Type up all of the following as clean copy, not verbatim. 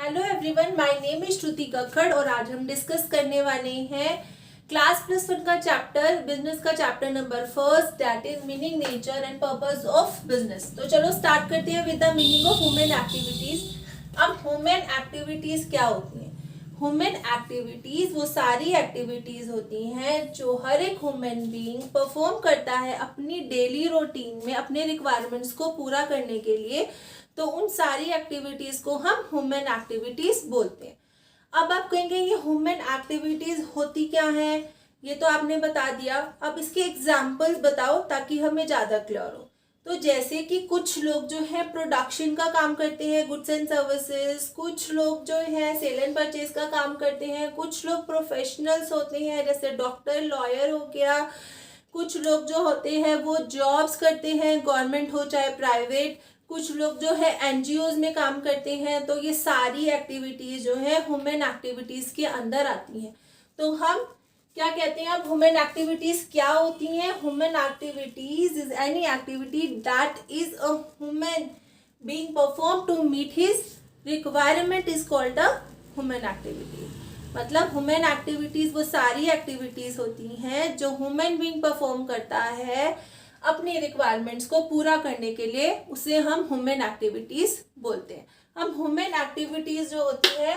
Hello everyone, my name is Shruti Kakkar और आज हम डिस्कस करने वाले हैं क्लास +1 का चैप्टर बिजनेस का chapter number first, that is meaning, nature and purpose of business. तो चलो स्टार्ट करते हैं with the meaning of human activities. अब ह्यूमन एक्टिविटीज क्या होती हैं? ह्यूमन एक्टिविटीज वो सारी एक्टिविटीज होती हैं जो हर एक ह्यूमन बीइंग परफॉर्म करता है अपनी डेली रूटीन में अपने रिक्वायरमेंट्स को पूरा करने के लिए। तो उन सारी एक्टिविटीज को हम ह्यूमन एक्टिविटीज बोलते हैं। अब आप कहेंगे ये ह्यूमन एक्टिविटीज होती क्या है? ये तो आपने बता दिया, अब इसके एग्जाम्पल्स बताओ ताकि हमें ज्यादा क्लियर हो। तो जैसे कि कुछ लोग जो है प्रोडक्शन का काम करते हैं, गुड्स एंड सर्विसेज, कुछ लोग जो है सेल एंड परचेज का काम करते हैं, कुछ लोग प्रोफेशनल्स होते हैं जैसे डॉक्टर, लॉयर हो गया, कुछ लोग जो होते हैं वो जॉब्स करते हैं, गवर्नमेंट हो चाहे प्राइवेट, कुछ लोग जो है एनजीओज में काम करते हैं। तो ये सारी एक्टिविटीज जो है ह्यूमन एक्टिविटीज के अंदर आती हैं। तो हम क्या कहते हैं? अब ह्यूमन एक्टिविटीज क्या होती हैं? Human activities is any activity that is a human being perform to meet his requirement is called a human activity. मतलब ह्यूमन एक्टिविटीज वो सारी एक्टिविटीज होती हैं जो ह्यूमन बीइंग परफॉर्म करता है अपनी रिक्वायरमेंट्स को पूरा करने के लिए, उसे हम ह्यूमन एक्टिविटीज बोलते हैं। अब ह्यूमन एक्टिविटीज जो होती है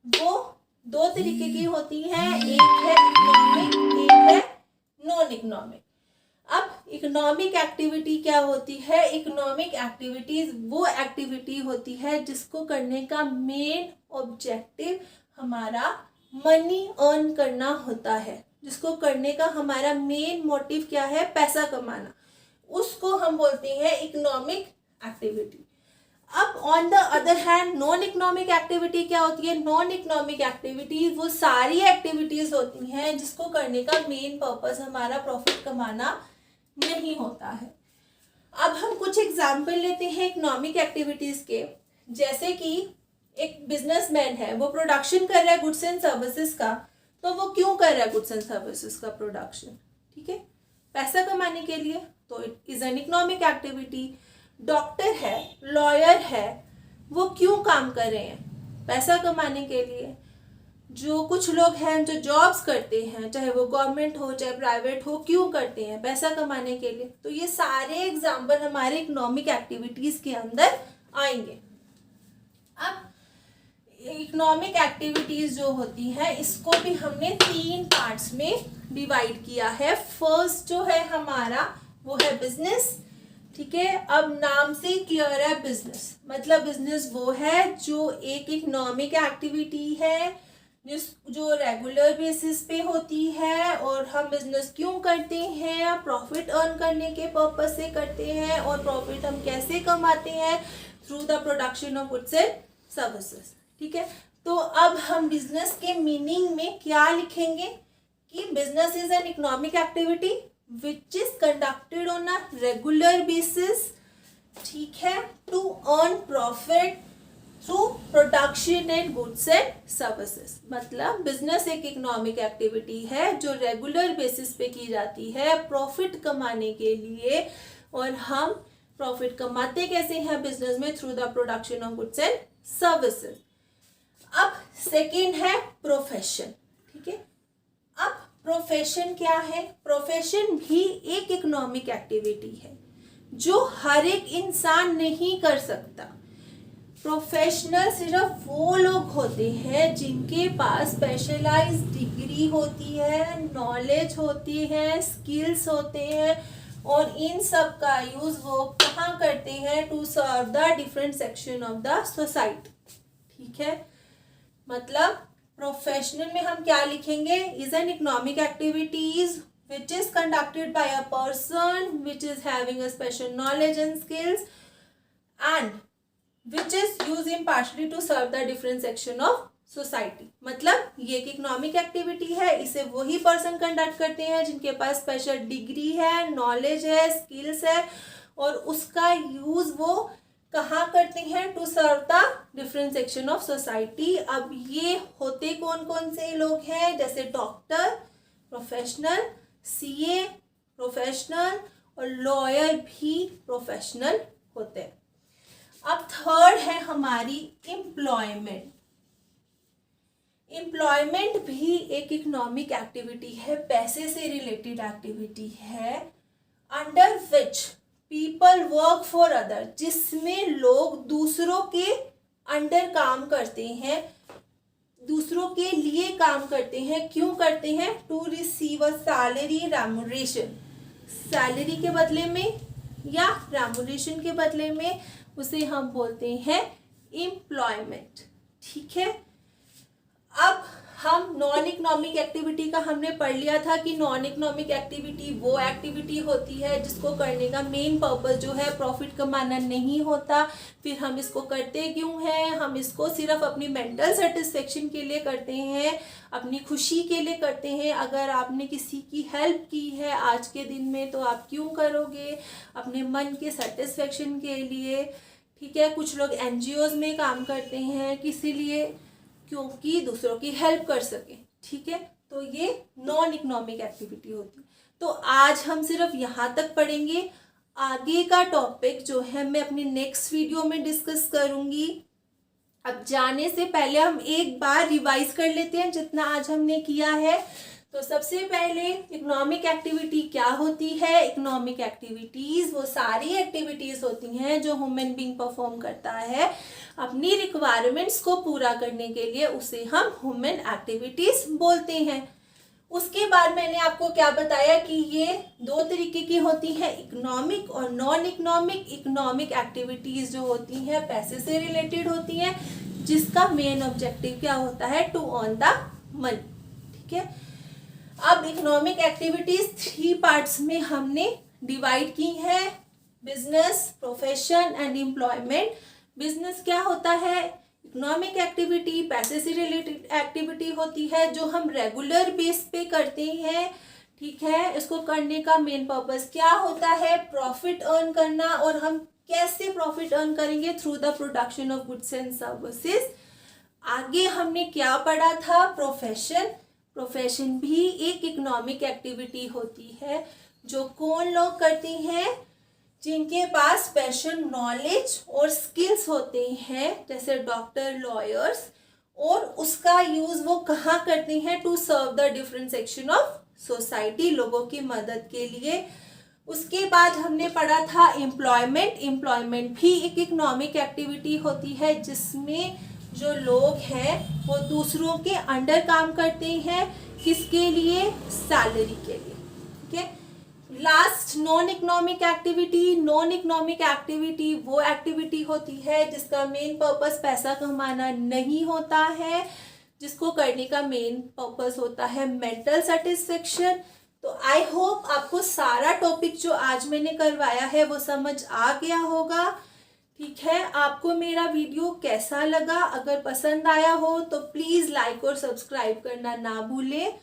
वो दो तरीके की होती हैं, एक है इकोनॉमिक, एक है नॉन इकोनॉमिक। अब इकोनॉमिक एक्टिविटी क्या होती है? इकोनॉमिक एक्टिविटीज वो एक्टिविटी होती है जिसको करने का मेन ऑब्जेक्टिव हमारा मनी अर्न करना होता है, जिसको करने का हमारा मेन मोटिव क्या है? पैसा कमाना। उसको हम बोलते हैं इकोनॉमिक एक्टिविटी। अब on the other hand non economic activity क्या होती है? नॉन इकोनॉमिक एक्टिविटीज वो सारी एक्टिविटीज होती हैं जिसको करने का मेन पर्पस हमारा प्रॉफिट कमाना नहीं होता है। अब हम कुछ एग्जाम्पल लेते हैं इकोनॉमिक एक्टिविटीज के। जैसे कि एक बिजनेसमैन है, वो प्रोडक्शन कर रहा है गुड्स एंड सर्विसेज का। तो वो क्यों कर रहा है गुड्स एंड सर्विसेज का प्रोडक्शन? ठीक है, पैसा कमाने के लिए। तो it is an economic activity. Doctor है, लॉयर है, वो क्यों काम कर रहे हैं? पैसा कमाने के लिए। जो कुछ लोग हैं जो जॉब्स करते हैं, चाहे वो गवर्नमेंट हो चाहे प्राइवेट हो, क्यों करते हैं? पैसा कमाने के लिए। तो ये सारे एग्जाम्पल हमारे इकोनॉमिक एक्टिविटीज के अंदर आएंगे। अब इकोनॉमिक एक्टिविटीज जो होती है इसको भी हमने 3 पार्ट्स में डिवाइड किया है। फर्स्ट जो है हमारा वो है बिजनेस। ठीक है, अब नाम से क्लियर है बिजनेस मतलब बिजनेस वो है जो एक इकोनॉमिक एक्टिविटी है जो रेगुलर बेसिस पे होती है। और हम बिजनेस क्यों करते हैं? प्रॉफिट अर्न करने के पर्पस से करते हैं। और प्रॉफिट हम कैसे कमाते हैं? Through the production of goods and services. ठीक है, तो अब हम बिजनेस के मीनिंग में क्या लिखेंगे कि business is an economic activity which is conducted on a regular basis, ठीक है, to earn profit through production and goods and services. मतलब बिजनेस एक इकोनॉमिक एक्टिविटी है जो रेगुलर बेसिस पे की जाती है प्रॉफिट कमाने के लिए। और हम प्रॉफिट कमाते कैसे हैं बिजनेस में? Through the production of goods and services. अब सेकेंड है प्रोफेशन। ठीक है, अब प्रोफेशन क्या है? प्रोफेशन भी एक इकोनॉमिक एक्टिविटी है जो हर एक इंसान नहीं कर सकता। प्रोफेशनल सिर्फ वो लोग होते हैं जिनके पास स्पेशलाइज्ड डिग्री होती है, नॉलेज होती है, स्किल्स होते हैं। और इन सब का यूज वो कहाँ करते हैं? To serve the different section of the society. ठीक है, मतलब प्रोफेशनल में हम क्या लिखेंगे? Is an economic activities which is conducted by a person which is having a special knowledge and skills and which is use impartially to serve the different section of society. मतलब ये एक economic activity है, इसे वही person conduct करते हैं जिनके पास स्पेशल डिग्री है, नॉलेज है, स्किल्स है। और उसका यूज वो कहाँ करते हैं? To serve the different section of society. अब ये होते कौन कौन से लोग हैं? जैसे डॉक्टर प्रोफेशनल, सीए प्रोफेशनल और लॉयर भी प्रोफेशनल होते हैं। अब थर्ड है हमारी एम्प्लॉयमेंट। एम्प्लॉयमेंट भी एक इकोनॉमिक एक्टिविटी है, पैसे से रिलेटेड एक्टिविटी है, under which people work for other, जिसमें लोग दूसरों के अंडर काम करते हैं, दूसरों के लिए काम करते हैं। क्यों करते हैं? To receive a salary remuneration, salary के बदले में या रेम्युनरेशन के बदले में, उसे हम बोलते हैं एम्प्लॉयमेंट। ठीक है, अब हम नॉन इकोनॉमिक एक्टिविटी का हमने पढ़ लिया था कि नॉन इकोनॉमिक एक्टिविटी वो एक्टिविटी होती है जिसको करने का मेन पर्पस जो है प्रॉफिट कमाना नहीं होता। फिर हम इसको करते क्यों हैं? हम इसको सिर्फ अपनी मेंटल सेटिस्फेक्शन के लिए करते हैं, अपनी खुशी के लिए करते हैं। अगर आपने किसी की हेल्प की है आज के दिन में तो आप क्यों करोगे? अपने मन के सेटिस्फेक्शन के लिए। ठीक है, कुछ लोग NGOs में काम करते हैं किसी लिए, क्योंकि दूसरों की हेल्प कर सके। ठीक है, तो ये नॉन इकोनॉमिक एक्टिविटी होती है। तो आज हम सिर्फ यहाँ तक पढ़ेंगे, आगे का टॉपिक जो है मैं अपनी नेक्स्ट वीडियो में डिस्कस करूँगी। अब जाने से पहले हम एक बार रिवाइज कर लेते हैं जितना आज हमने किया है। तो सबसे पहले इकोनॉमिक एक्टिविटी क्या होती है? इकोनॉमिक एक्टिविटीज़ वो सारी एक्टिविटीज़ होती हैं जो ह्यूमन बीइंग परफॉर्म करता है अपनी रिक्वायरमेंट्स को पूरा करने के लिए, उसे हम ह्यूमन एक्टिविटीज़ बोलते हैं। उसके बाद मैंने आपको क्या बताया कि ये दो तरीके की होती हैं, इकोनॉमिक और नॉन इकोनॉमिक। इकोनॉमिक एक्टिविटीज़ जो होती हैं पैसे से रिलेटेड होती हैं, जिसका मेन ऑब्जेक्टिव क्या होता है? To earn the money. ठीक है, अब इकोनॉमिक एक्टिविटीज 3 पार्ट्स में हमने डिवाइड की है, business, profession and employment. Business क्या होता है? इकोनॉमिक एक्टिविटी पैसे से रिलेटेड एक्टिविटी होती है जो हम रेगुलर बेस पे करते हैं। ठीक है, इसको करने का मेन पर्पस क्या होता है? प्रॉफिट अर्न करना। और हम कैसे प्रॉफिट अर्न करेंगे? Through the production of goods and services. आगे हमने क्या पढ़ा था? प्रोफेशन। प्रोफेशन भी एक इकोनॉमिक एक्टिविटी होती है जो कौन लोग करते हैं? जिनके पास स्पेशल नॉलेज और स्किल्स होते हैं, जैसे डॉक्टर, लॉयर्स, और उसका यूज वो कहाँ करते हैं? To serve the different section of society, लोगों की मदद के लिए। उसके बाद हमने पढ़ा था एम्प्लॉयमेंट। एम्प्लॉयमेंट भी एक इकोनॉमिक एक्टिविटी होती है जिसमें जो लोग हैं वो दूसरों के अंडर काम करते हैं, किसके लिए? सैलरी के लिए। ठीक है, last non economic activity. Non economic activity वो एक्टिविटी होती है जिसका मेन पर्पस पैसा कमाना नहीं होता है, जिसको करने का मेन पर्पस होता है मेंटल सेटिस्फेक्शन। तो आई होप आपको सारा टॉपिक जो आज मैंने करवाया है वो समझ आ गया होगा। ठीक है, आपको मेरा वीडियो कैसा लगा? अगर पसंद आया हो तो प्लीज़ लाइक और सब्सक्राइब करना ना भूलें।